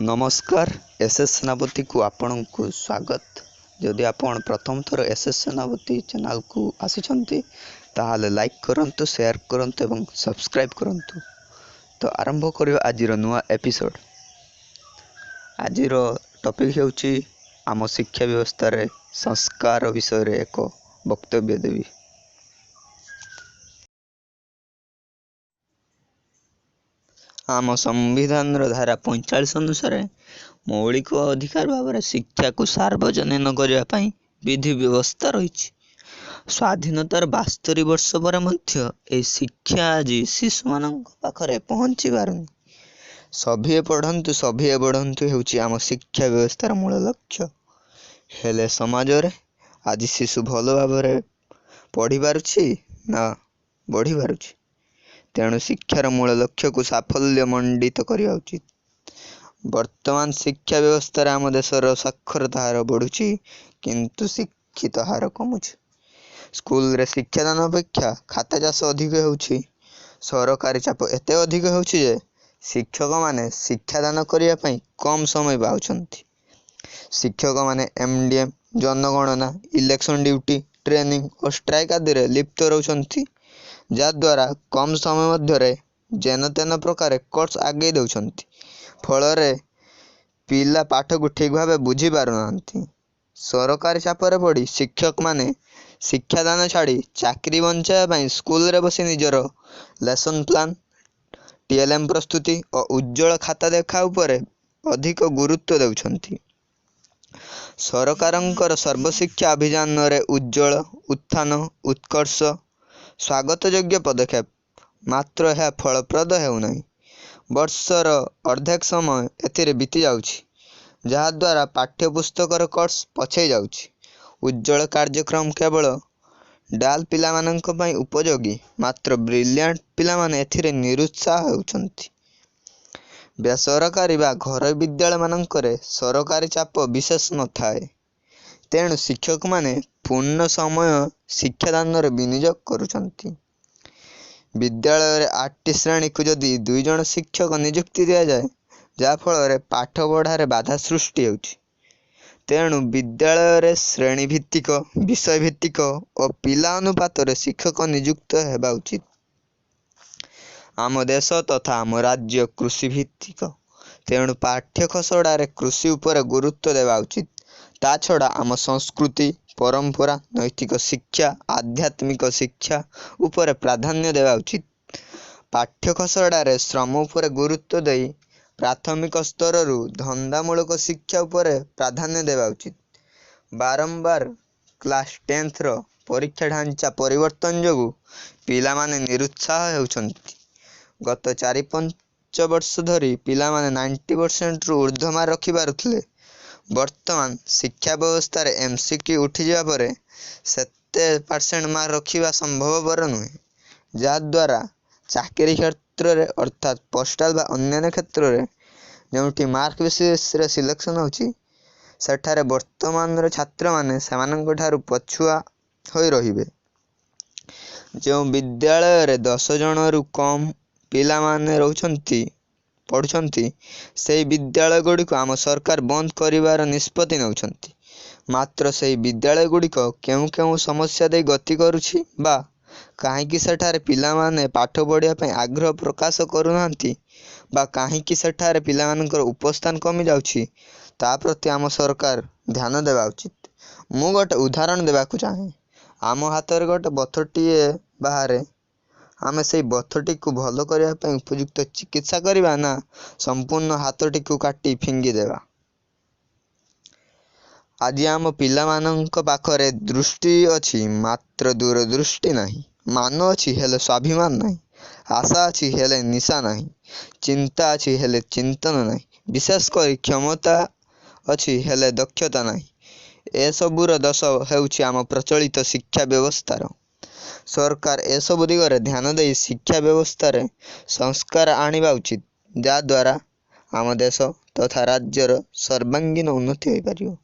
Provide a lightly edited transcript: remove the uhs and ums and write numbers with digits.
नमस्कार एसएस सेनापति को आपण को स्वागत। जदि आपण प्रथम थर एसएस सेनापति चैनल को आसिछंती ताहाले लाइक करंतु, शेयर करंतु एवं सब्सक्राइब करंतु। तो आरंभ करियो आजिर नुआ एपिसोड। आजिर टॉपिक हेउची आम शिक्षा व्यवस्था रे संस्कार विषय रे एक वक्तव्य देवी। आम संविधान धारा 45 अनुसार मौलिक अधिकार भाव शिक्षा को सार्वजनीन करने विधि व्यवस्था रही। स्वाधीनतार 72 वर्ष पर ए शिक्षा आज शिशु मान पाखरे पहुंची पारुनी। सभीए पढ़ंतु सभीए बढ़ंतु हेउची आम शिक्षा व्यवस्थार मूल लक्ष्य। हेले समाज रे आज शिशु भल भाव पढ़ी पारुछि ना बढ़ी पारुछि। तेणु शिक्षार मूल लक्ष्य को साफल्य मंडित करवा उचित। वर्तमान शिक्षा व्यवस्था आम देशर साक्षरता हार बढ़ुची किंतु शिक्षित हार कमुची। स्कूल रे शिक्षादान अपेक्षा खाता चाष अधिक होउची। सरकारी चाप एते अधिक होउची जे शिक्षक माने शिक्षादान करिया पई कम समय पाउछंती। शिक्षक माने एमडीएम, जनगणना, इलेक्शन ड्यूटी, ट्रेनिंग और स्ट्राइक आदि रे लिप्त रहउछंती, द्वारा कम समय मध्य जेन तेन प्रकार कोर्स आगे दउछंती। फल रे पिला पाठ को ठीक भाव बुझी पारुनांती। सरकारी चापर पड़ी शिक्षक माने शिक्षादान छाड़ी चाकरी बंचाया स्कूल रे बसी निजर लेसन प्लान, टीएलएम प्रस्तुति और उज्जवल खाता देखा उपरे अधिक गुरुत्व देउछंती। सरकारंकर सर्वशिक्षा अभियान रे उज्जवल, उत्थान, उत्कर्ष स्वागत योग्य पदक्षेप, मात्र यह फलप्रद हेउना। वर्षर अर्धेक समय एथिरे बीती जाउछि, जहा द्वारा पाठ्यपुस्तकर कोर्स पछै जाउछि। उज्जवल कार्यक्रम केवल डाल पिला माननक पई उपयोगी, मात्र ब्रिलियंट पिला माने एथिरे निरुत्साह हेउछंती। बेसरकारी बा घर विद्यालय माननकरे सरकारी चाप विशेष न थाए। तेणु शिक्षक माने पूर्ण समय शिक्षादान रे विनियोग करुछंती। विद्यालय रे 8टी श्रेणी को जदि 2 जन शिक्षक नियुक्ति दिया जाए, जा फल रे पाठ पढ़ारे बाधा सृष्टि होउछि। तेणु विद्यालय रे श्रेणी भित्तिक, विषय भित्तिक और पिला अनुपात रे शिक्षक नियुक्त हेबा उचित। आम देश तथा आम राज्य कृषि भित्तिक, तेणु पाठ्य खसड़ारे कृषि उपरे गुरुत्व देवा उचित। ता छड़ा आम संस्कृति, परंपरा, नैतिक शिक्षा, आध्यात्मिक शिक्षा उपरे प्राधान्य देवा उचित। पाठ्य खसड़ारे श्रम उपरे गुरुत्व देई प्राथमिक स्तर रु धंदामूलक शिक्षा उपरे प्राधान्य देवा उचित। बारंबार क्लास 10th रो परीक्षा ढांचा परिवर्तन जोगु पिला माने निरुत्साह हेउछंती। गत 4-5 वर्ष धरी पिला माने 90% रु ऊर्ध्व मार्क रखि पारुथले। वर्तमान शिक्षा व्यवस्था रे एमसीक्यू उठी जा परे 70% मार्क रखिबा संभवपर नुहे, जा द्वारा चाकरी क्षेत्र रे अर्थात पोस्टल बा अन्य क्षेत्र रे जोंठी मार्क बेसिस रे सिलेक्शन होची, सेठारे वर्तमान रे छात्र माने सेमानक ठारु पछुआ होई रहिबे। जो विद्यालय रे 10 जन रु कम पिला माने रहउछंती पढ़ुछंती, से विद्यालय गुड़ी को आम सरकार बंद करिवार निष्पत्ति नउछंती। मात्र से विद्यालय गुड़ी को केउ केउ समस्या दे गति करुछि बा काहेकि सेठारे पिला माने पाठ पढ़िया पई आग्रह प्रकाश करूनांती बा काहेकि सेठारे पिला मानकर उपस्थान कमी जाउछि, ता प्रति आम सरकार ध्यान देवा उचित। मु गोटे उदाहरण देबाकू चाहे। आम हाथ गोटे बथटीए बाहरे, आमे से बथटी को भल करिया पई उपयुक्त चिकित्सा करिबा ना संपूर्ण हाथटी को काटी फिंगी देवा। आज आम पिला माननक पाखरे दृष्टि अछि, मात्र दूरदृष्टि नाही। मान अछि हेले स्वाभिमान नाही। आशा अछि हेले निशा नाही। चिंता अछि हेले चिंतन नाही। विशेष करी क्षमता अछि हेले दक्षता नाही। ए सबुर दश हेउछि आम प्रचलित शिक्षा व्यवस्थार। सरकार ए सब दिगरे ध्यान दे शिक्षा व्यवस्था रे संस्कार आनिबा उचित, जा द्वारा आम देश तथा राज्यर सर्वांगीन उन्नति होई पारियो।